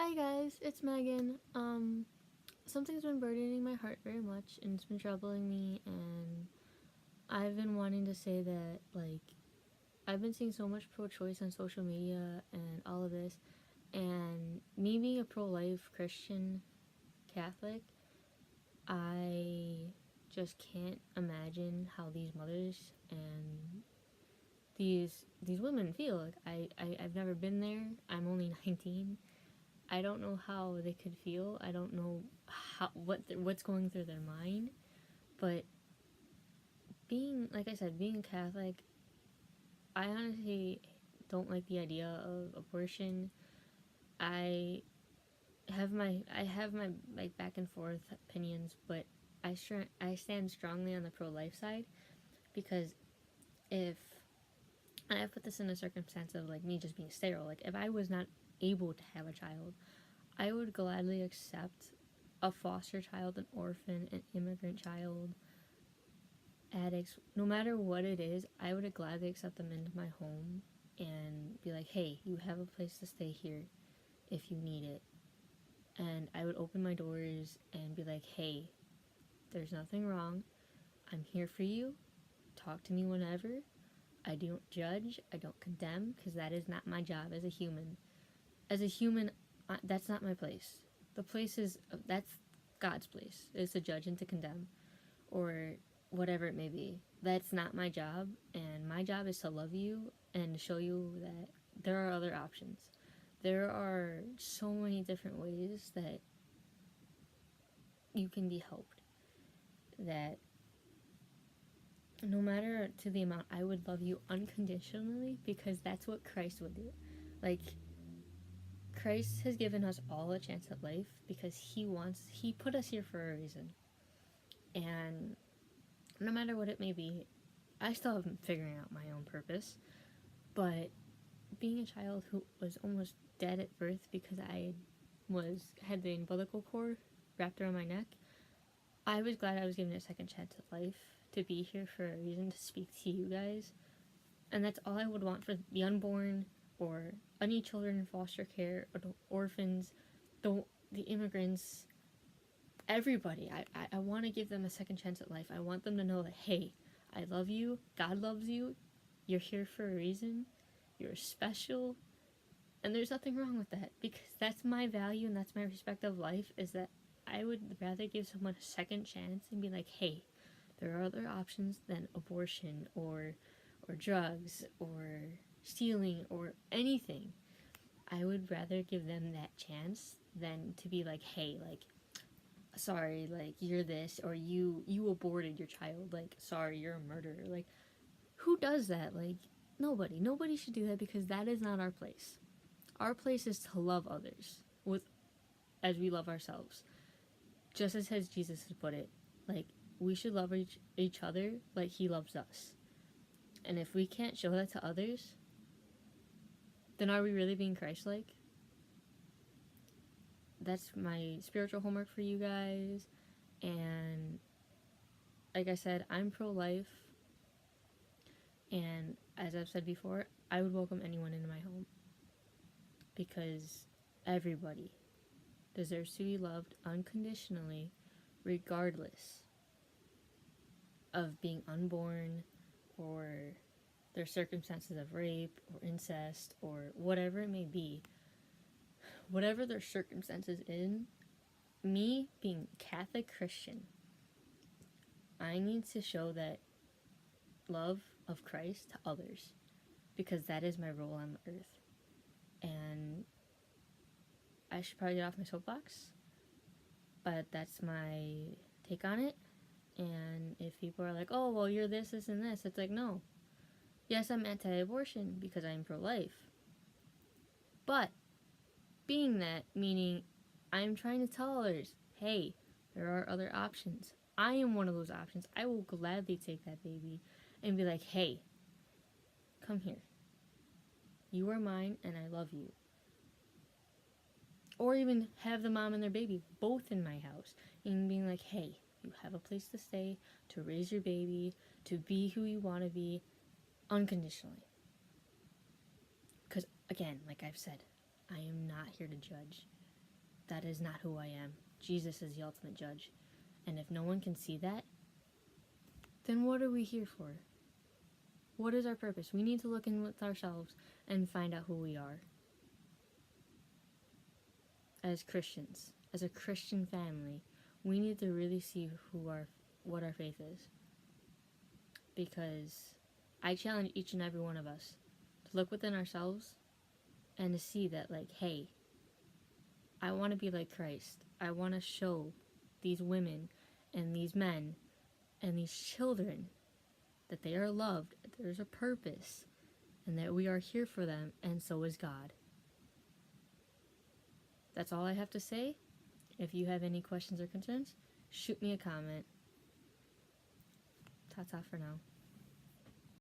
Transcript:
Hi guys, it's Megan. Something's been burdening my heart very much and it's been troubling me, and I've been wanting to say that, I've been seeing so much pro-choice on social media and all of this, and me being a pro-life Christian Catholic, I just can't imagine how these mothers and these women feel. I've never been there. I'm only 19. I don't know how they could feel. I don't know what's going through their mind. But being, like I said, being Catholic, I honestly don't like the idea of abortion. I I have my like back and forth opinions, but I stand strongly on the pro life side, because if and I put this in a circumstance of like me just being sterile. Like if I was not able to have a child, I would gladly accept a foster child, an orphan, an immigrant child, addicts, no matter what it is. I would gladly accept them into my home and be like, hey, you have a place to stay here if you need it. And I would open my doors and be like, hey, there's nothing wrong. I'm here for you. Talk to me whenever. I don't judge. I don't condemn, because that is not my job as a human. As a human, that's not my place. The place is, that's God's place, is to judge and to condemn, or whatever it may be. That's not my job, and my job is to love you and show you that there are other options. There are so many different ways that you can be helped. That no matter to the amount, I would love you unconditionally, because that's what Christ would do. Like, Christ has given us all a chance at life because he put us here for a reason. And no matter what it may be, I still haven't figuring out my own purpose. But being a child who was almost dead at birth because I had the umbilical cord wrapped around my neck, I was glad I was given a second chance at life to be here for a reason, to speak to you guys. And that's all I would want for the unborn, or any children in foster care, or the orphans, the immigrants, everybody. I want to give them a second chance at life. I want them to know that, hey, I love you, God loves you, you're here for a reason, you're special, and there's nothing wrong with that, because that's my value and that's my respect of life, is that I would rather give someone a second chance and be like, hey, there are other options than abortion or drugs or stealing or anything. I would rather give them that chance than to be like, hey, like, sorry, like, you're this, or you aborted your child, like, sorry, you're a murderer. Like, who does that? Like, nobody should do that, because that is not our place. Our place is to love others with as we love ourselves, just as Jesus has put it. Like, we should love each other like he loves us. And if we can't show that to others, then are we really being Christ-like? That's my spiritual homework for you guys. And like I said, I'm pro-life, and as I've said before, I would welcome anyone into my home, because everybody deserves to be loved unconditionally, regardless of being unborn, or their circumstances of rape or incest or whatever it may be. Whatever their circumstances in, me being Catholic Christian, I need to show that love of Christ to others, because that is my role on the earth. And I should probably get off my soapbox, but that's my take on it. And if people are like, oh, well, you're this, and this, it's like, no. Yes, I'm anti-abortion because I'm pro-life. But being that, meaning I'm trying to tell others, hey, there are other options. I am one of those options. I will gladly take that baby and be like, hey, come here. You are mine and I love you. Or even have the mom and their baby both in my house and being like, hey, you have a place to stay, to raise your baby, to be who you want to be, unconditionally. Because, again, like I've said, I am not here to judge. that is not who I am. Jesus is the ultimate judge. And if no one can see that, then what are we here for? What is our purpose? We need to look in with ourselves and find out who we are. As Christians, as a Christian family, we need to really see what our faith is. Because I challenge each and every one of us to look within ourselves and to see that, like, hey, I want to be like Christ. I want to show these women and these men and these children that they are loved, that there's a purpose, and that we are here for them, and so is God. That's all I have to say. If you have any questions or concerns, shoot me a comment. Ta-ta for now.